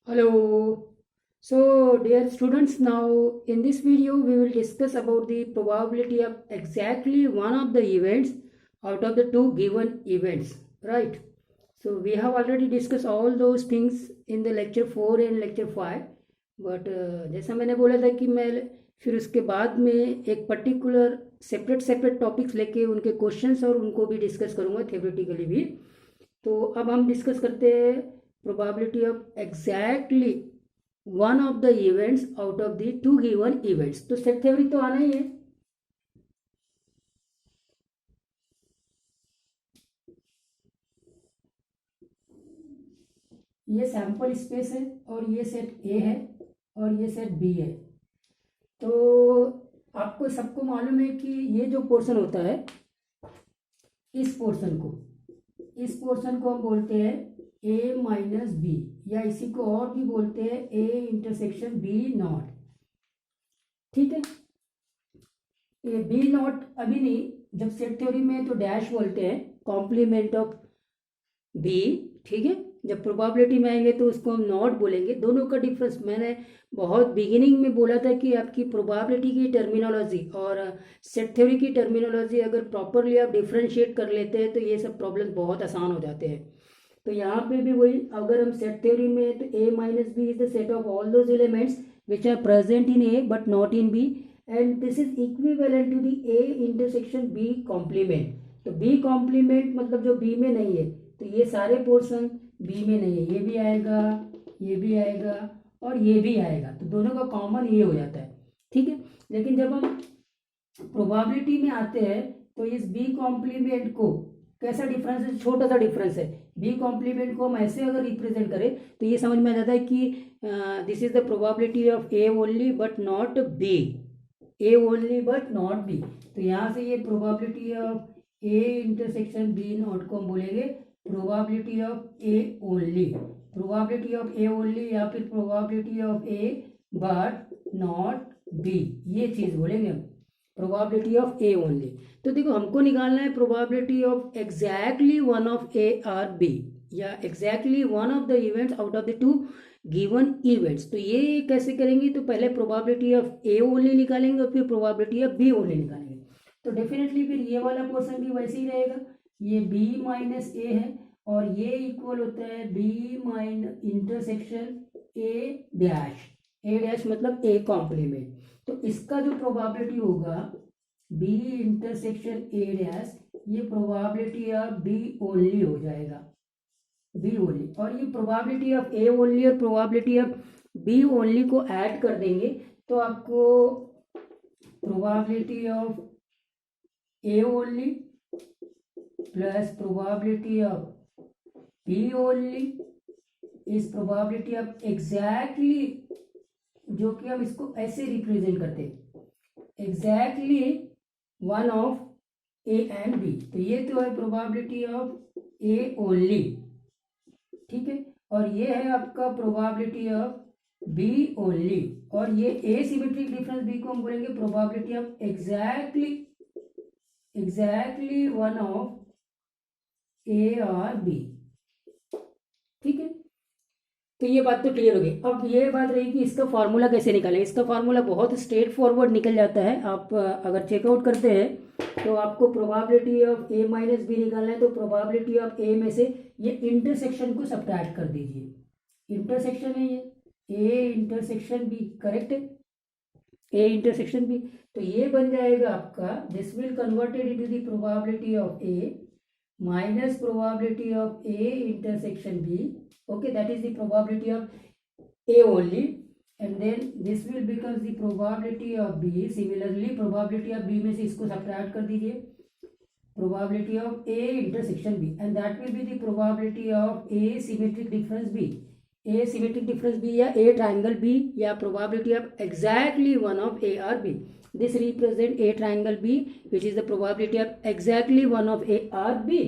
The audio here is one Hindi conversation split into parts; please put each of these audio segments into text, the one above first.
Hello. So, dear students, now in this video we will discuss about the probability of exactly one of the events out of the two given events, right? So, we have already discussed all those things in the lecture 4 and lecture 5, but जैसा मैंने बोला था कि मैं फिर उसके बाद में एक पर्टिकुलर सेपरेट टॉपिक्स लेके उनके क्वेश्चंस और उनको भी डिस्कस करूँगा थ्योरेटिकली भी। तो अब हम डिस्कस करते हैं probability of exactly one of the events out of the two given events। तो सेट थ्योरी तो आना ही है। ये सैंपल स्पेस है और ये सेट ए है और ये सेट बी है। तो आपको सबको मालूम है कि ये जो पोर्शन होता है इस पोर्शन को हम बोलते हैं ए माइनस बी, या इसी को और भी बोलते हैं ए इंटरसेक्शन बी नॉट। ठीक है, ये बी नॉट अभी नहीं, जब सेट थ्योरी में तो डैश बोलते हैं, कॉम्प्लीमेंट ऑफ बी। ठीक है, जब प्रोबेबिलिटी में आएंगे तो उसको हम नॉट बोलेंगे। दोनों का डिफरेंस मैंने बहुत बिगिनिंग में बोला था कि आपकी प्रोबेबिलिटी की टर्मिनोलॉजी और सेट थ्योरी की टर्मिनोलॉजी अगर प्रॉपरली आप डिफ्रेंशिएट कर लेते हैं तो ये सब प्रॉब्लम बहुत आसान हो जाते हैं। तो यहाँ पे भी वही, अगर हम सेट थ्योरी में तो A minus B is the set of all those elements which are present in A but not in B, and this is equivalent to the A intersection B complement. तो बी कॉम्प्लीमेंट मतलब जो बी में नहीं है, तो ये सारे पोर्शन बी में नहीं है, ये भी आएगा, ये भी आएगा और ये भी आएगा, तो दोनों का कॉमन ये हो जाता है। ठीक है, लेकिन जब हम प्रोबेबिलिटी में आते हैं तो इस बी कॉम्प्लीमेंट को कैसा डिफरेंस है, छोटा सा डिफरेंस है। बी कॉम्प्लीमेंट को हम ऐसे अगर रिप्रेजेंट करें तो ये समझ में आ जाता है कि this is the probability of A only but not B, A only but not B. तो यहाँ से ये probability of A intersection B not को हम बोलेंगे probability of A only, probability of A only या फिर probability of A but not B, ये चीज बोलेंगे हम, प्रोबेबिलिटी ऑफ ए ओनली। तो देखो हमको निकालना है probability of exactly one of A or B, या exactly one of the events out of the two given events. तो ये कैसे करेंगे, तो पहले प्रोबेबिलिटी ऑफ ए ओनली निकालेंगे और फिर प्रोबेबिलिटी ऑफ बी ओनली निकालेंगे। तो डेफिनेटली फिर ये वाला पोर्शन भी वैसे ही रहेगा, ये बी माइनस ए है और ये इक्वल होता है B minus intersection A dash, A dash मतलब ए कॉम्प्लीमेंट। तो इसका जो प्रोबेबिलिटी होगा बी इंटरसेक्शन ए डैश, ये प्रोबेबिलिटी ऑफ बी ओनली हो जाएगा, बी ओनली। और ये प्रोबेबिलिटी ऑफ ए ओनली और प्रोबेबिलिटी ऑफ बी ओनली को ऐड कर देंगे तो आपको probability of A only plus probability of B only इस प्रोबेबिलिटी ऑफ एग्जैक्टली, जो कि हम इसको ऐसे रिप्रेजेंट करते हैं, exactly one of A and B. तो ये तो है प्रोबेबिलिटी ऑफ ए ओनली, ठीक है, और ये है आपका प्रोबेबिलिटी ऑफ बी ओनली, और ये ए सिमेट्रिक डिफरेंस बी को हम बोलेंगे probability of exactly one of A और बी। ठीक है, तो ये बात तो क्लियर हो गई। अब ये बात रही कि इसका फार्मूला कैसे निकालें। इसका फार्मूला बहुत स्ट्रेट फॉरवर्ड निकल जाता है। आप अगर चेकआउट करते हैं तो आपको probability of A minus B निकालना है, तो प्रोबेबिलिटी ऑफ ए में से ये इंटरसेक्शन को सब्ट्रैक्ट कर दीजिए, इंटरसेक्शन है ये ए इंटरसेक्शन बी, करेक्ट है, ए इंटरसेक्शन बी। तो ये बन जाएगा आपका, this will converted into the probability of A minus probability of A intersection B, okay, that is the probability of A only, and then this will become the probability of B। similarly probability of B में से इसको subtract कर दीजिए, probability of A intersection B, and that will be the probability of A symmetric difference B, A symmetric difference B या A triangle B या probability of exactly one of A or B। This represent A triangle B which is the probability of exactly one of A or B।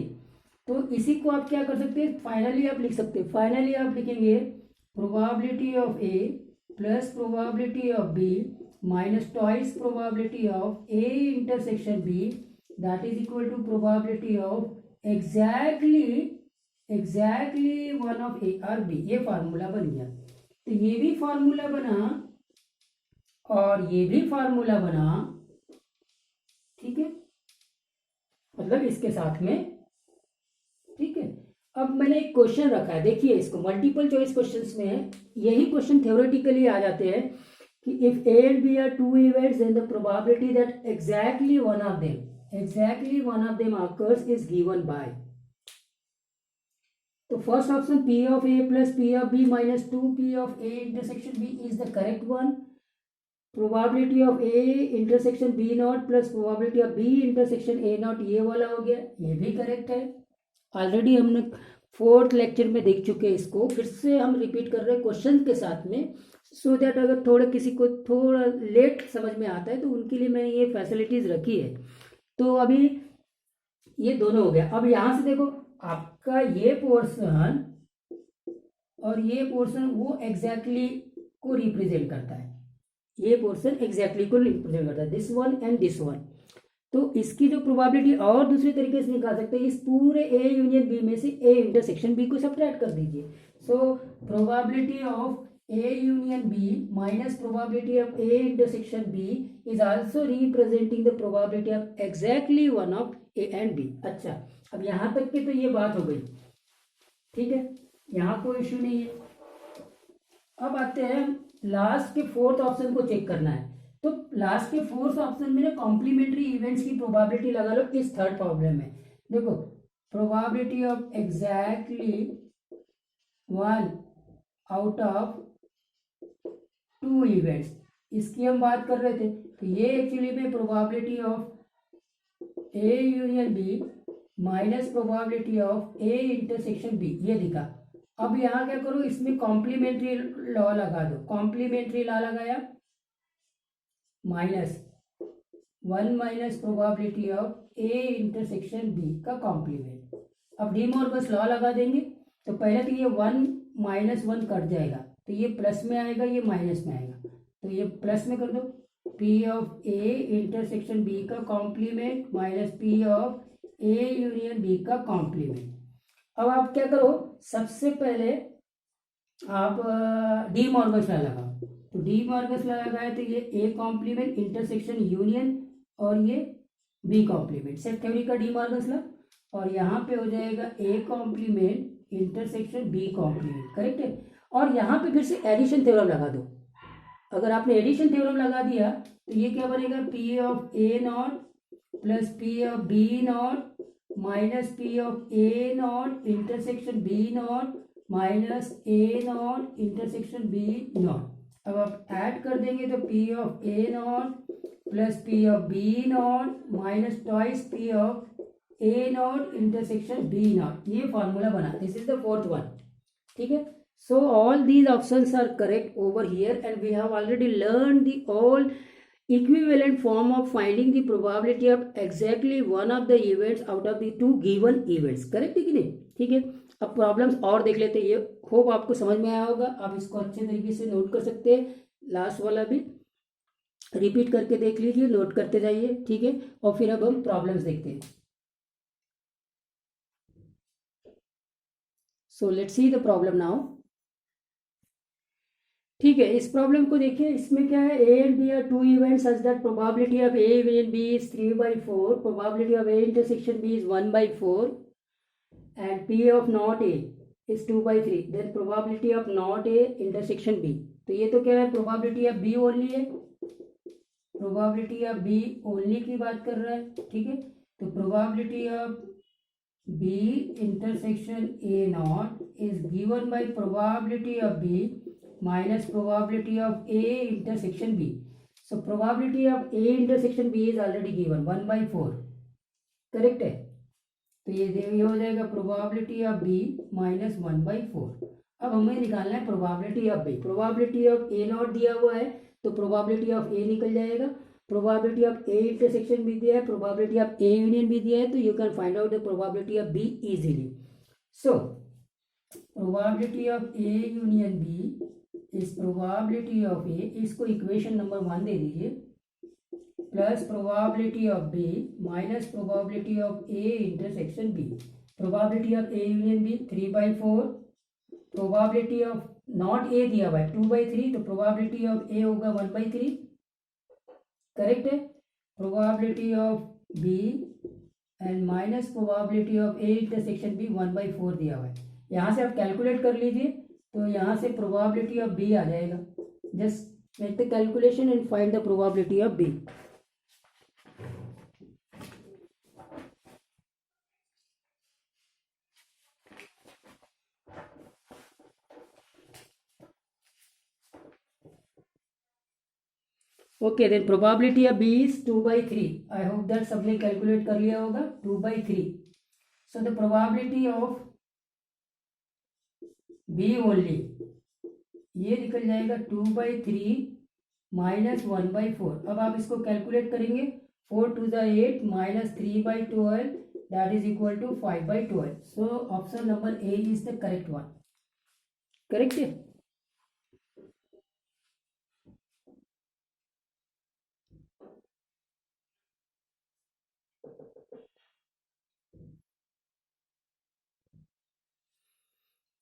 तो इसी को आप क्या कर सकते हैं, फाइनली आप लिख सकते हैं, फाइनली आप लिखेंगे probability of A plus probability of B minus twice probability of A intersection B, that is equal to probability of exactly one of A और बी। ये फार्मूला बन गया। तो ये भी फार्मूला बना और ये भी फार्मूला बना, ठीक है, मतलब इसके साथ में, ठीक है। अब मैंने एक क्वेश्चन रखा है, देखिए इसको, मल्टीपल चॉइस क्वेश्चंस में है, यही क्वेश्चन थ्योरेटिकली आ जाते हैं कि if A and B are two events then the probability that exactly one of them occurs is given by. तो first option P of A plus P of B minus 2P of A intersection B is the correct one. Probability of A intersection B naught plus probability of B intersection A naught, ये वाला हो गया, ये भी करेक्ट है। ऑलरेडी हमने 4th लेक्चर में देख चुके हैं इसको, फिर से हम रिपीट कर रहे हैं क्वेश्चन के साथ में, सो दैट अगर थोड़ा किसी को थोड़ा लेट समझ में आता है तो उनके लिए मैंने ये फैसिलिटीज रखी है। तो अभी ये दोनों हो गया। अब यहाँ से देखो, आपका ये पोर्शन और ये पोर्शन वो एग्जैक्टली को रिप्रेजेंट करता है, ये पोर्शन एग्जैक्टली को रिप्रेजेंट करता है, this one and this one. तो इसकी जो प्रोबेबिलिटी और दूसरे तरीके से निकाल सकते हैं, इस पूरे ए यूनियन बी में से ए इंटरसेक्शन बी को सब्ट्रैक्ट कर दीजिए। So probability of A union B minus probability of A intersection B is also representing the probability of exactly one of A and B। अच्छा, अब यहाँ तक की तो ये बात हो गई, ठीक है, यहाँ कोई इश्यू नहीं है। अब आते हैं लास्ट के 4th ऑप्शन को चेक करना है। तो लास्ट के 4th ऑप्शन में ना कॉम्प्लीमेंट्री इवेंट्स की प्रोबेबिलिटी लगा लो इस 3rd प्रॉब्लम में। देखो, probability of exactly one out of 2 events, इसकी हम बात कर रहे थे। तो ये एक्चुअली में probability of A union B minus probability of A intersection B, ये दिखा। अब यहाँ क्या करो, इसमें कॉम्प्लीमेंट्री लॉ लगा दो। कॉम्प्लीमेंट्री लॉ लगाया, -1 minus probability of A intersection B का कॉम्प्लीमेंट। अब डी मॉर्गन्स लॉ लगा देंगे, तो पहले तो ये 1 - 1 कट जाएगा, तो ये प्लस में आएगा, ये माइनस में आएगा, तो ये प्लस में कर दो। P of A intersection B का complement minus P of A union B का कॉम्प्लीमेंट। अब आप क्या करो, सबसे पहले आप डी मॉर्गन्स लॉ लगाओ। तो डी मॉर्गन्स लॉ लगाए तो ये A कॉम्प्लीमेंट इंटरसेक्शन यूनियन और ये B कॉम्प्लीमेंट, सेट थ्योरी का डी मॉर्गन्स लॉ, और यहाँ पे हो जाएगा A complement intersection B complement, correct है। और यहाँ पे फिर से एडिशन थ्योरम लगा दो। अगर आपने एडिशन थ्योरम लगा दिया तो ये क्या बनेगा, P of A not plus P of B not minus P of A not intersection B not minus A not intersection B not. अब आप ऐड कर देंगे तो P of A not plus P of B not minus twice P of A not intersection B not, ये फॉर्मूला बना। This is the 4th one, ठीक है। So all these options are correct over here, and we have already learned the all equivalent form of finding the probability of exactly one of the events out of the 2 given events, correct है कि नहीं, ठीक है। अब प्रॉब्लम्स और देख लेते हैं, ये होप आपको समझ में आया होगा। आप इसको अच्छे तरीके से नोट कर सकते हैं, लास्ट वाला भी रिपीट करके देख लीजिए, नोट करते जाइए, ठीक है। और फिर अब हम प्रॉब्लम्स देखते हैं। So let's see the problem now, ठीक है। इस प्रॉब्लम को देखिए, इसमें क्या है, A and B are 2 events such that probability of A union B is 3/4, probability of A intersection B is 1/4 and P of not A is 2/3, then probability of not A intersection B. तो ये तो क्या है, प्रोबेबिलिटी ऑफ बी ओनली है, प्रोबेबिलिटी ऑफ बी ओनली की बात कर रहा है, ठीक है। तो probability of B intersection A not is given by probability of B minus probability of A intersection B. So probability of A intersection B is already given 1/4, correct है। तो ये हो जाएगा probability of B minus 1/4। अब हमें निकालना है probability of B। probability of A not दिया हुआ है तो probability of A निकल जाएगा, probability of A intersection भी दिया है, probability of A union भी दिया है, तो you can find out the probability of B easily. So probability of A union B इस प्रोबेबिलिटी ऑफ ए, इसको इक्वेशन नंबर 1 दे दीजिए, plus probability of B minus probability of A intersection B. Probability of A union B 3/4, probability of not A दिया हुआ है 2/3, तो प्रोबेबिलिटी ऑफ ए होगा 1/3, करेक्ट है। Probability of B and minus probability of A intersection B 1/4 दिया हुआ है। यहाँ से आप कैलकुलेट कर लीजिए, तो यहाँ से प्रोबेबिलिटी ऑफ बी आ जाएगा। Just make the calculation and find the probability of B. Okay, then probability of B is 2/3। I hope that सबने कैलकुलेट कर लिया होगा 2/3। So the probability of B only, ये निकल जाएगा 2/3 माइनस 1/4। अब आप इसको कैलकुलेट करेंगे, 4 to the 8 minus 3/12 that is equal to 5/12। So option number A is the correct one. Correct है।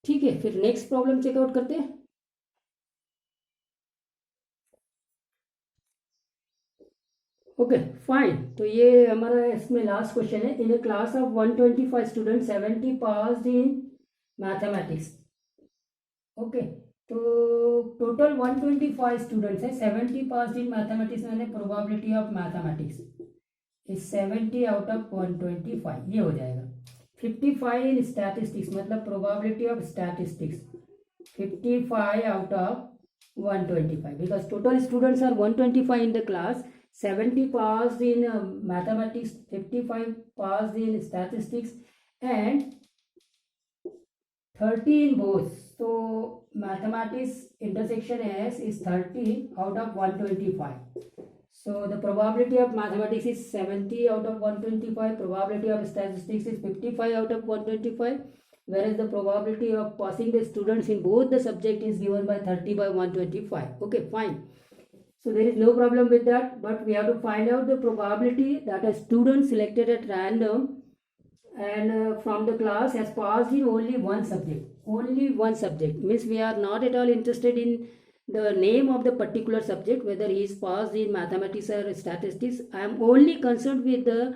ठीक है, फिर नेक्स्ट प्रॉब्लम चेकआउट करते हैं। ओके फाइन, तो ये हमारा इसमें लास्ट क्वेश्चन है। In a class of 125 student 70 passed in mathematics. Okay, तो टोटल 125 स्टूडेंट्स हैं, 70 पास्ड इन मैथमेटिक्स, मैंने probability of mathematics is 70 out of 125, ये हो जाएगा। 55 इन स्टैटिस्टिक्स, मतलब probability of statistics 55 out of 125, because total students are 125 in the class, 70 passed in mathematics, 55 passed in statistics, and 30 in both. So mathematics intersection S is 30 out of 125. So the probability of mathematics is 70 out of 125. Probability of statistics is 55 out of 125. Whereas the probability of passing the students in both the subject is given by 30 by 125. Okay, fine. So there is no problem with that, but we have to find out the probability that a student selected at random and from the class has passed in only one subject. Only one subject means we are not at all interested in the name of the particular subject, whether he is passed in mathematics or statistics. I am only concerned with the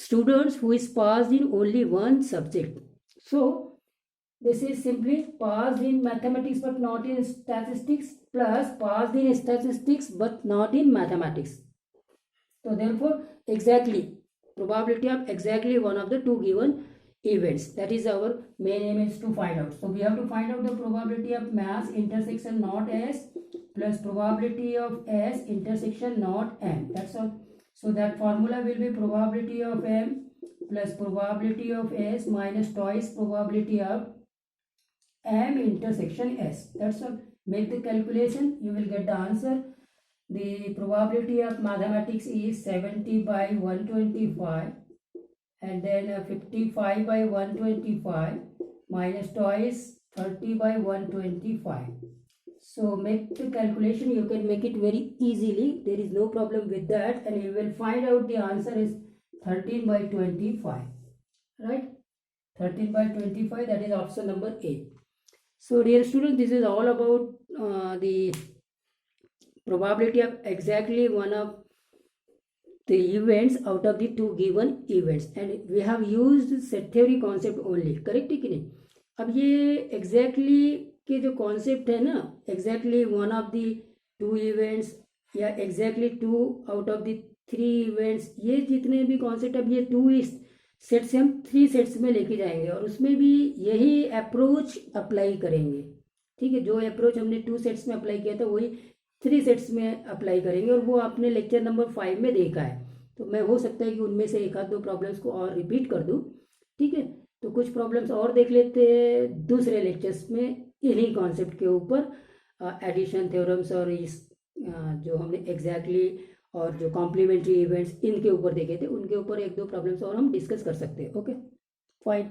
students who is passed in only one subject. So this is simply passed in mathematics but not in statistics, plus passed in statistics but not in mathematics. So therefore exactly probability of exactly one of the two given events, that is our main aim is to find out. So we have to find out the probability of mass intersection not S plus probability of S intersection not M. That's all. So that formula will be probability of M plus probability of S minus twice probability of M intersection S. That's all. Make the calculation, you will get the answer. The probability of mathematics is 70 by 125 and then 55 by 125 minus twice 30 by 125. So make the calculation, you can make it very easily, there is no problem with that, and you will find out the answer is 13 by 25, right? 13 by 25, that is option number A. So dear students, this is all about the probability of exactly one of the events out of the two given events, and we have used set theory concept only. correct है कि नहीं? अब ये exactly के जो concept है ना, exactly one of the two events या exactly two out of the three events, ये जितने भी concept, अब ये 2 सेट से हम 3 सेट्स में लेके जाएंगे और उसमें भी यही अप्रोच अप्लाई करेंगे। ठीक है, जो अप्रोच हमने 2 सेट्स में अप्लाई किया था वही 3 सेट्स में अप्लाई करेंगे, और वो आपने लेक्चर नंबर 5 में देखा है। तो मैं हो सकता है कि उनमें से एक आध दो प्रॉब्लम्स को और रिपीट कर दूँ। ठीक है, तो कुछ प्रॉब्लम्स और देख लेते हैं दूसरे लेक्चर्स में इन्हीं कॉन्सेप्ट के ऊपर, एडिशन थ्योरम्स और इस जो हमने एग्जैक्टली और जो कॉम्प्लीमेंट्री इवेंट्स इनके ऊपर देखे थे, उनके ऊपर एक दो प्रॉब्लम्स और हम डिस्कस कर सकते हैं। Okay fine.